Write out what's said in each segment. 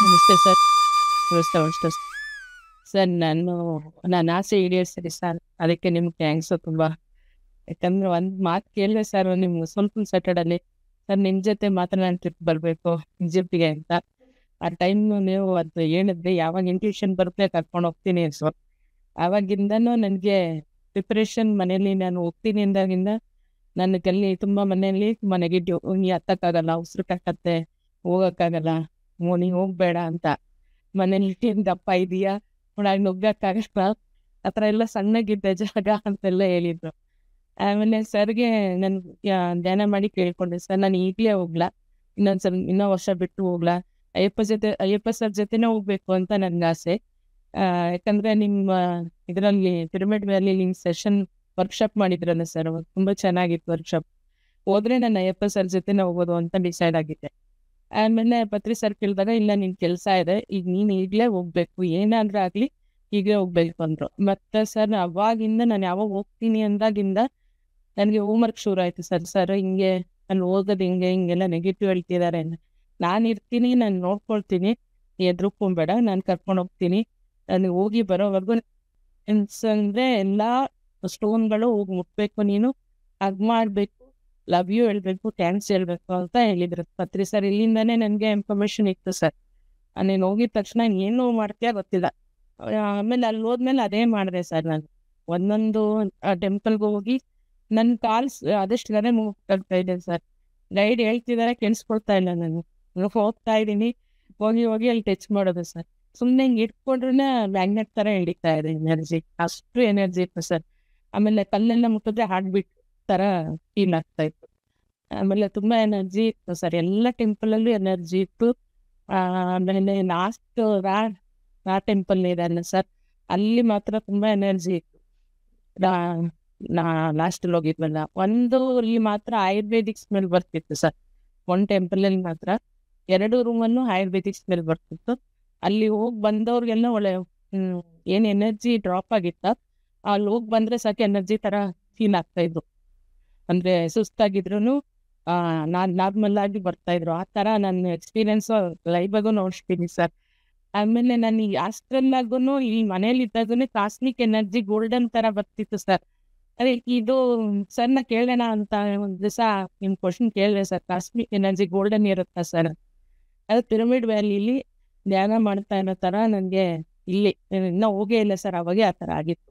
ನಮಸ್ತೆ ಸರ್. ನಮಸ್ತೆ ನಮಸ್ತೆ ಸರ್. ನನ್ನ ಆಸೆ ಈಡೇರಿಸಿರಿ ಸರ್. ಅದಕ್ಕೆ ನಿಮ್ಗೆ ಥ್ಯಾಂಕ್ಸು ತುಂಬ. ಯಾಕಂದ್ರೆ ಒಂದು ಮಾತು ಕೇಳಿದೆ ಸರ್ ನಿಮ್ಗೆ ಸ್ವಲ್ಪ ಸ್ಯಾಟರ್ಡಲ್ಲಿ, ಸರ್ ನಿಮ್ಮ ಜೊತೆ ಮಾತ್ರ ನಾನು ಟ್ರಿಪ್ ಬರಬೇಕು ಈಜಿಪ್ಟಿಗೆ ಅಂತ. ಆ ಟೈಮ್ ನೀವು ಅದು ಹೇಳಿದ್ರಿ, ಯಾವಾಗ ಇನ್ವಿಟೇಷನ್ ಬರುತ್ತೆ ಕರ್ಕೊಂಡು ಹೋಗ್ತೀನಿ ಸರ್. ಆವಾಗಿಂದನೂ ನನಗೆ ಪ್ರಿಪ್ರೇಷನ್ ಮನೇಲಿ ನಾನು ಹೋಗ್ತೀನಿ ಅಂದಾಗಿಂದ ನನಗಲ್ಲಿ ತುಂಬ ಮನೆಯಲ್ಲಿ ತುಂಬ ನೆಗೆಟಿವ್, ನೀ ಹತ್ತಕ್ಕಾಗಲ್ಲ, ಉಸಿರು ಕಟ್ಟತ್ತೆ, ಹೋಗೋಕ್ಕಾಗಲ್ಲ, ನೀನು ಹೋಗಬೇಡ ಅಂತ. ಮನೇಲಿ ಏನು ದಪ್ಪ ಇದೆಯಾ ನೋಡಾಗ ನುಗ್ಗಕ್ಕಾಗಲ್ಲ, ಆ ಥರ ಎಲ್ಲ ಸಣ್ಣಗಿದ್ದೆ ಜಾಗ ಅಂತೆಲ್ಲ ಹೇಳಿದ್ರು. ಆಮೇಲೆ ಸರ್ಗೆ ನಾನು ಧ್ಯಾನ ಮಾಡಿ ಕೇಳ್ಕೊಂಡೆ, ಸರ್ ನಾನು ಈಗಲೇ ಹೋಗ್ಲಾ, ಇನ್ನೂ ವರ್ಷ ಬಿಟ್ಟು ಹೋಗ್ಲಾ, ಅಯ್ಯಪ್ಪ ಸರ್ ಜೊತೆನೇ ಹೋಗ್ಬೇಕು ಅಂತ ನನಗೆ ಆಸೆ. ಯಾಕಂದರೆ ನಿಮ್ಮ ಇದರಲ್ಲಿ ಪಿರಮಿಡ್ ವ್ಯಾಲಿ ನಿಮ್ಮ ಸೆಷನ್ ವರ್ಕ್ಶಾಪ್ ಮಾಡಿದ್ರಲ್ಲ ಸರ್, ತುಂಬ ಚೆನ್ನಾಗಿತ್ತು ವರ್ಕ್ಶಾಪ್. ಹೋದ್ರೆ ನಾನು ಅಯ್ಯಪ್ಪ ಸರ್ ಜೊತೆನೇ ಹೋಗೋದು ಅಂತ ಡಿಸೈಡ್ ಆಗಿದ್ದೆ. ಆಮೇಲೆ ಪತ್ರಿ ಸರ್ ಕೇಳಿದಾಗ, ಇಲ್ಲ ನಿನ್ನ ಕೆಲಸ ಇದೆ, ಈಗ ನೀನು ಈಗಲೇ ಹೋಗ್ಬೇಕು, ಏನಾದರೂ ಆಗಲಿ ಈಗಲೇ ಹೋಗ್ಬೇಕು ಅಂದರು. ಮತ್ತು ಸರ್ ಅವಾಗಿಂದ ನಾನು ಯಾವಾಗ ಹೋಗ್ತೀನಿ ಅಂದಾಗಿಂದ ನನಗೆ ಹೋಮ್ವರ್ಕ್ ಶುರು ಆಯಿತು. ಸರ್ ಹಿಂಗೆ ನಾನು ಹೋಗೋದು ಹಿಂಗೆಲ್ಲ ನೆಗೆಟಿವ್ ಹೇಳ್ತಿದ್ದಾರೆ, ನಾನು ಇರ್ತೀನಿ, ನಾನು ನೋಡ್ಕೊಳ್ತೀನಿ, ಎದ್ರುಕೊಂಬೇಡ, ನಾನು ಕರ್ಕೊಂಡು ಹೋಗ್ತೀನಿ, ನನಗೆ ಹೋಗಿ ಬರೋವರೆಗೂ ಅಂದರೆ ಎಲ್ಲ ಸ್ಟೋನ್ಗಳು ಹೋಗಿ ಮುಟ್ಬೇಕು, ನೀನು ಹಗ್ ಮಾಡಬೇಕು, ಲವ್ ಯು ಹೇಳ್ಬೇಕು, ಥ್ಯಾಂಕ್ಸ್ ಹೇಳ್ಬೇಕು ಅಂತ ಹೇಳಿದ್ರು ಪತ್ರಿ ಸರ್. ಇಲ್ಲಿಂದನೇ ನನಗೆ ಇನ್ಫಾರ್ಮೇಶನ್ ಇತ್ತು ಸರ್. ನೀನು ಹೋಗಿದ ತಕ್ಷಣ ಏನು ಮಾಡ್ತೀಯಾ ಗೊತ್ತಿಲ್ಲ. ಆಮೇಲೆ ಅಲ್ಲಿ ಹೋದ್ಮೇಲೆ ಅದೇ ಮಾಡಿದೆ ಸರ್. ನಾನು ಒಂದೊಂದು ಟೆಂಪಲ್ಗೆ ಹೋಗಿ ನನ್ನ ಕಾಲ್ಸ್ ಆದಷ್ಟು ಗನೆ ಹೋಗ್ತಾ ಇದ್ದೇನೆ ಸರ್. ಗೈಡ್ ಹೇಳ್ತಿದ್ದಾರೆ, ಕೇಳಿಸ್ಕೊಳ್ತಾ ಇಲ್ಲ, ನಾನು ಹೋಗ್ತಾ ಇದ್ದೀನಿ, ಹೋಗಿ ಅಲ್ಲಿ ಟಚ್ ಮಾಡೋದು ಸರ್. ಸುಮ್ಮನೆ ಹಿಂಗೆ ಇಟ್ಕೊಂಡ್ರೆ ಮ್ಯಾಗ್ನೆಟ್ ಥರ ಹಿಡಿತಾ ಇದೆ ಎನರ್ಜಿ, ಅಷ್ಟು ಎನರ್ಜಿ ಇತ್ತು ಸರ್. ಆಮೇಲೆ ಕಲ್ಲೆಲ್ಲ ಮುಟ್ಟಿದ್ರೆ ಹಾರ್ಟ್ ಬೀಟ್ ಥರ ಫೀಲ್ ಆಗ್ತಾ ಇತ್ತು. ಆಮೇಲೆ ತುಂಬ ಎನರ್ಜಿ ಇತ್ತು ಸರ್, ಎಲ್ಲ ಟೆಂಪಲಲ್ಲೂ ಎನರ್ಜಿ ಇತ್ತು. ಆಮೇಲೆ ಲಾಸ್ಟ್ ರಾ ಟೆಂಪಲ್ ಇದೆಯಲ್ಲ ಸರ್, ಅಲ್ಲಿ ಮಾತ್ರ ತುಂಬ ಎನರ್ಜಿ ಇತ್ತು. ಲಾಸ್ಟಲ್ಲಿ ಹೋಗಿದ್ವಲ್ಲ, ಅಲ್ಲಿ ಮಾತ್ರ ಆಯುರ್ವೇದಿಕ್ ಸ್ಮೆಲ್ ಬರ್ತಿತ್ತು ಸರ್. ಒಂದು ಟೆಂಪಲಲ್ಲಿ ಮಾತ್ರ 2 ರೂಮನ್ನು ಆಯುರ್ವೇದಿಕ್ ಸ್ಮೆಲ್ ಬರ್ತಿತ್ತು. ಅಲ್ಲಿ ಹೋಗಿ ಬಂದವ್ರಿಗೆಲ್ಲ ಒಳ್ಳೆ ಏನು ಎನರ್ಜಿ ಡ್ರಾಪ್ ಆಗಿತ್ತ, ಅಲ್ಲಿ ಹೋಗಿ ಬಂದರೆ ಸಾಕು ಎನರ್ಜಿ ಥರ ಫೀಲ್ ಆಗ್ತಾಯಿದ್ರು. ಅಂದರೆ ಸುಸ್ತಾಗಿದ್ರು ನಾನು ನಾರ್ಮಲ್ ಆಗಿ ಬರ್ತಾಯಿದ್ರು. ಆ ಥರ ನನ್ನ ಎಕ್ಸ್ಪೀರಿಯೆನ್ಸು ಲೈವಾಗೂ ನೋಡ್ತೀನಿ ಸರ್. ಆಮೇಲೆ ನಾನು ಈ ಹಾಸ್ಟೆಲ್ಲಾಗೂ ಈ ಮನೇಲಿದ್ದಾಗೂ ಕಾಸ್ಮಿಕ್ ಎನರ್ಜಿ ಗೋಲ್ಡನ್ ಥರ ಬರ್ತಿತ್ತು ಸರ್. ಅದೇ ಇದು ಸರ್ನ ಕೇಳೋಣ ಅಂತ ಒಂದು ದಿವಸ ನಿಮ್ಮ ಕ್ವಶನ್ ಕೇಳಿದೆ ಸರ್, ಕಾಸ್ಮಿಕ್ ಎನರ್ಜಿ ಗೋಲ್ಡನ್ ಇರುತ್ತಾ ಸರ್? ಅದು ಪಿರಮಿಡ್ ವ್ಯಾಲಿಲಿ ಧ್ಯಾನ ಮಾಡ್ತಾ ಇರೋ ಥರ ನನಗೆ ಇಲ್ಲಿ ಇನ್ನೂ ಹೋಗೇ ಇಲ್ಲ ಸರ್, ಅವಾಗೇ ಆ ಥರ ಆಗಿತ್ತು.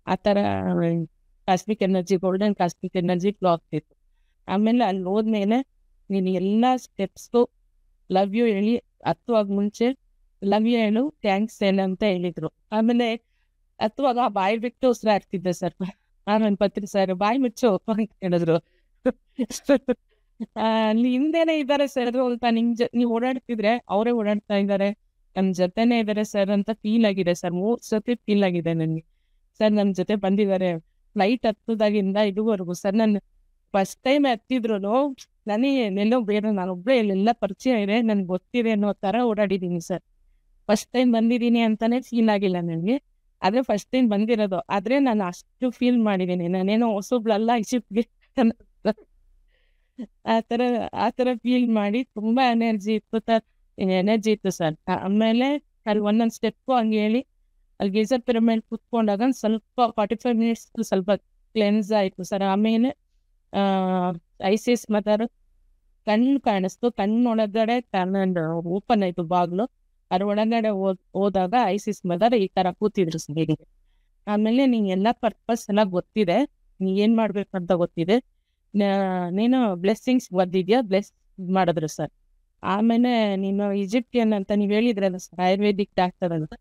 ಆ ಥರ cosmic energy, golden cosmic energy flow ಆಗ್ತಿತ್ತು. ಆಮೇಲೆ ಅಲ್ಲಿ ಹೋದ್ಮೇಲೆ ನೀನು ಎಲ್ಲ ಸ್ಟೆಪ್ಸ್ಗೂ ಲವ್ ಯು ಹೇಳಿ, ಹತ್ತುವಾಗ ಮುಂಚೆ ಲವ್ ಯು ಹೇಳು, ಥ್ಯಾಂಕ್ಸ್ ಹೇಳು ಅಂತ ಹೇಳಿದರು. ಆಮೇಲೆ ಹತ್ತುವಾಗ ಬಾಯಿ ಬಿಟ್ಟು ಉಸಿರಾಡ್ತಿದ್ದೆ ಸರ್. ಆಮೇಲೆ ಪತ್ರಿ ಸರ್ ಬಾಯಿ ಮುಚ್ಚು ಅಂತ ಹೇಳಿದ್ರು. ಅಲ್ಲಿ ಹಿಂದೆನೇ ಇದ್ದಾರೆ ಸರ್, ಅಂತ ನೀವು ಓಡಾಡ್ತಿದ್ರೆ ಅವರೇ ಓಡಾಡ್ತಾ ಇದ್ದಾರೆ, ನಮ್ಮ ಜೊತೆನೇ ಇದ್ದಾರೆ ಸರ್ ಅಂತ ಫೀಲ್ ಆಗಿದೆ ಸರ್. 3 ಸತಿ ಫೀಲ್ ಆಗಿದೆ ನನಗೆ ಸರ್, ನಮ್ಮ ಜೊತೆ ಬಂದಿದ್ದಾರೆ ಫ್ಲೈಟ್ ಹತ್ತದಾಗಿಂದ ಇದುವರೆಗೂ ಸರ್. ನಾನು ಫಸ್ಟ್ ಟೈಮ್ ಹತ್ತಿದ್ರು ನನಗೆ ಎಲ್ಲೋ ಬೇರೆ, ನಾನೊಬ್ಬಳೇ ಇಲ್ಲೆಲ್ಲ ಪರಿಚಯ ಇದೆ, ನನಗೆ ಗೊತ್ತಿದೆ ಅನ್ನೋ ಥರ ಓಡಾಡಿದ್ದೀನಿ ಸರ್. ಫಸ್ಟ್ ಟೈಮ್ ಬಂದಿದ್ದೀನಿ ಅಂತಲೇ ಫೀಲ್ ಆಗಿಲ್ಲ ನನಗೆ, ಆದರೆ ಫಸ್ಟ್ ಟೈಮ್ ಬಂದಿರೋದು. ಆದರೆ ನಾನು ಅಷ್ಟು ಫೀಲ್ ಮಾಡಿದ್ದೀನಿ, ನಾನೇನೋ ಹೊಸಬ್ಳಲ್ಲ ಈಜಿಪ್ಟ್ಗೆ ಆ ಥರ ಫೀಲ್ ಮಾಡಿ ತುಂಬ ಎನರ್ಜಿ ಇತ್ತು ಸರ್. ಆಮೇಲೆ ಅಲ್ಲಿ ಒಂದೊಂದು ಸ್ಟೆಪ್ಪು ಹಂಗೆ ಹೇಳಿ ಅಲ್ಲಿ ಗೀಸರ್ ಪಿರಮಿಡ್ ಕೂತ್ಕೊಂಡಾಗ ಸ್ವಲ್ಪ 45 ಮಿನಿಟ್ಸ್ ಸ್ವಲ್ಪ ಕ್ಲೆನ್ಸ್ ಆಯಿತು ಸರ್. ಆಮೇಲೆ ಐಸಿಸ್ ಮದರ್ ಕಣ್ಣು ಕಾಣಿಸ್ತು, ಕಣ್ಣೊಳಗಡೆ ಓಪನ್ ಆಯಿತು ಬಾಗಿಲು, ಅದ್ರ ಒಳಗಡೆ ಹೋದಾಗ ಐಸಿಸ್ ಮದರ್ ಈ ಥರ ಕೂತಿದ್ರು ಸರ್. ಆಮೇಲೆ ನೀನು ಎಲ್ಲ ಪರ್ಪಸ್ ಎಲ್ಲ ಗೊತ್ತಿದೆ, ನೀ ಏನು ಮಾಡಬೇಕು ಅಂತ ಗೊತ್ತಿದೆ, ನೀನು ಬ್ಲೆಸ್ಸಿಂಗ್ಸ್ ಬಂದಿದ್ಯಾ, ಬ್ಲೆಸ್ ಮಾಡಿದ್ರು ಸರ್. ಆಮೇಲೆ ನೀನು ಈಜಿಪ್ಟಿಯನ್ ಅಂತ ನೀವು ಹೇಳಿದ್ರಲ್ಲ ಸರ್, ಆಯುರ್ವೇದಿಕ್ ಡಾಕ್ಟರ್ ಅಂತ,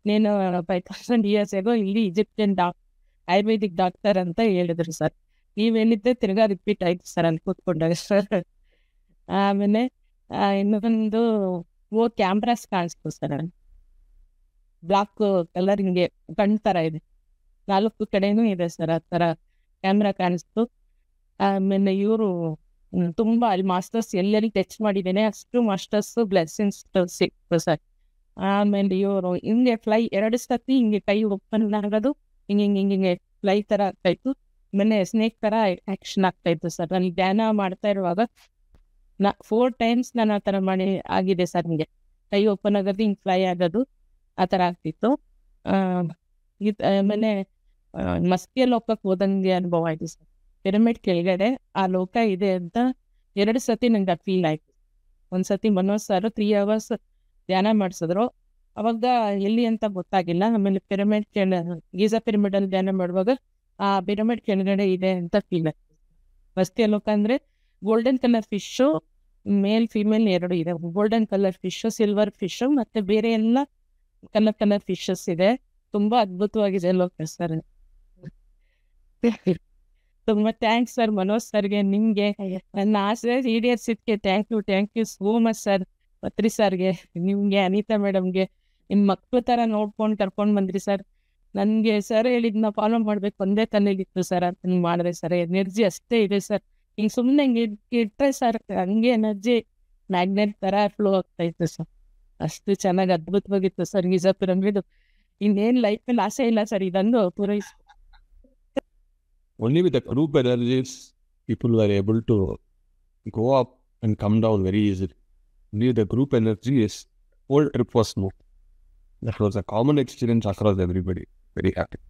ನೀನು 5000 years ago ಇಲ್ಲಿ ಈಜಿಪ್ಟಿಯನ್ ಆಯುರ್ವೇದಿಕ್ ಡಾಕ್ಟರ್ ಅಂತ ಹೇಳಿದ್ರು ಸರ್. ನೀವು ಹೇಳಿದ್ದೆ ತಿರ್ಗಾ ರಿಪೀಟ್ ಆಯಿತು ಸರ್ ಅಲ್ಲಿ ಕೂತ್ಕೊಂಡಾಗ ಸರ್. ಆಮೇಲೆ ಇನ್ನೊಂದು ಕ್ಯಾಮ್ರಾಸ್ ಕಾಣಿಸ್ತು ಸರ್, ಬ್ಲಾಕ್ ಕಲರ್ ಹಿಂಗೆ ಕಣ್ಣು ಥರ ಇದೆ, 4 ಕಡೆನೂ ಇದೆ ಸರ್, ಆ ಥರ ಕ್ಯಾಮ್ರಾ ಕಾಣಿಸ್ತು. ಆಮೇಲೆ ಇವರು ತುಂಬ ಅಲ್ಲಿ ಮಾಸ್ಟರ್ಸ್ ಎಲ್ಲೆಲ್ಲಿ ಟಚ್ ಮಾಡಿದ್ದೇನೆ ಅಷ್ಟು ಮಾಸ್ಟರ್ಸು ಬ್ಲೆಸ್ಸಿಂಗ್ಸ್ ಸಿಕ್ತು ಸರ್. ಆಮೇಲೆ ಇವರು ಹಿಂಗೆ ಫ್ಲೈ 2 ಸತಿ ಹಿಂಗೆ ಕೈ ಓಪನ್ ಆಗೋದು, ಹಿಂಗೆ ಫ್ಲೈ ಥರ ಆಗ್ತಾಯಿತ್ತು. ಆಮೇಲೆ ಸ್ನೇಕ್ ಥರ ಆ್ಯಕ್ಷನ್ ಆಗ್ತಾಯಿತ್ತು ಸರ್. ನನಗೆ ಧ್ಯಾನ ಮಾಡ್ತಾ ಇರುವಾಗ 4 ಟೈಮ್ಸ್ ನಾನು ಆ ಥರ ಆಗಿದೆ ಸರ್. ನಿಮಗೆ ಕೈ ಓಪನ್ ಆಗೋದು ಹಿಂಗೆ ಫ್ಲೈ ಆಗೋದು ಆ ಥರ ಆಗ್ತಿತ್ತು. ಆಮೇಲೆ ಮಸ್ಕಿಯ ಲೋಕಕ್ಕೆ ಹೋದಂಗೆ ಅನುಭವ ಆಯಿತು ಸರ್. ಪಿರಮಿಡ್ ಕೆಳಗಡೆ ಆ ಲೋಕ ಇದೆ ಅಂತ 2 ಸತಿ ನಂಗೆ ಅದು ಫೀಲ್ ಆಯಿತು. ಒಂದು ಸತಿ ಮನೋಜ್ ಸರ್ 3 hours ಧ್ಯಾನ ಮಾಡಿಸಿದ್ರು. ಅವಾಗ ಎಲ್ಲಿ ಅಂತ ಗೊತ್ತಾಗಿಲ್ಲ. ಆಮೇಲೆ ಪಿರಮಿಡ್ ಗೀಜಾ ಪಿರಮಿಡಲ್ಲಿ ಧ್ಯಾನ ಮಾಡುವಾಗ ಆ ಪಿರಮಿಡ್ ಕೆಳಗಡೆ ಇದೆ ಅಂತ ಫೀಲ್ ಆಯ್ತು. ಮಸ್ಕಿಯ ಲೋಕ ಅಂದರೆ ಗೋಲ್ಡನ್ ಕಲರ್ ಫಿಶ್ಶು, ಮೇಲ್ ಫಿಮೇಲ್ 2 ಇದೆ. Golden colour fish, silver fish ಮತ್ತು ಬೇರೆ ಎಲ್ಲ ಕಲರ್ ಫಿಶಸ್ ಇದೆ. ತುಂಬ ಅದ್ಭುತವಾಗಿದೆ ಲೋಕ ಸರ್. ತುಂಬ ಥ್ಯಾಂಕ್ಸ್ ಸರ್ ಮನೋಜ್ ಸರ್ಗೆ, ನಿಮಗೆ ನನ್ನ ಆಸೆ ಈಡೇರಿಸಿದ್ದಕ್ಕೆ thank you so much sir. Patri ಸರ್ಗೆ, ನಿಮಗೆ, ಅನಿತಾ ಮೇಡಮ್ಗೆ, ನಿಮ್ಮ ಮಕ್ಕಳ ಥರ ನೋಡ್ಕೊಂಡು ಕರ್ಕೊಂಡು ಬಂದ್ರಿ ಸರ್. ನನಗೆ ಸರ್ ಹೇಳಿದ್ನ ಫಾಲೋ ಮಾಡಬೇಕು ಒಂದೇ ತಲೆಯಲ್ಲಿತ್ತು ಸರ್. ಅದನ್ನು ಮಾಡಿದೆ ಸರ್. ಎನರ್ಜಿ ಅಷ್ಟೇ ಇದೆ ಸರ್. ಹಿಂಗೆ ಸುಮ್ಮನೆ ಹಿಂಗೆ ಇಟ್ಟರೆ ಸರ್ ಹಂಗೆ ಎನರ್ಜಿ ಮ್ಯಾಗ್ನೆಟ್ ಥರ ಫ್ಲೋ ಆಗ್ತಾಯಿತ್ತು ಸರ್. ಅಷ್ಟು ಚೆನ್ನಾಗಿ ಅದ್ಭುತವಾಗಿತ್ತು ಸರ್ ಗೀಜಾ ಪಿರಮಿಡ್. ಇನ್ನೇನು ಲೈಫಲ್ಲಿ ಆಸೆ ಇಲ್ಲ ಸರ್, ಇದೊಂದು ಪೂರೈಸಿ. Only with the group energies, people were able to go up and come down very easily. Only the group energies, whole trip was smooth. That was a common experience across everybody. Very happy.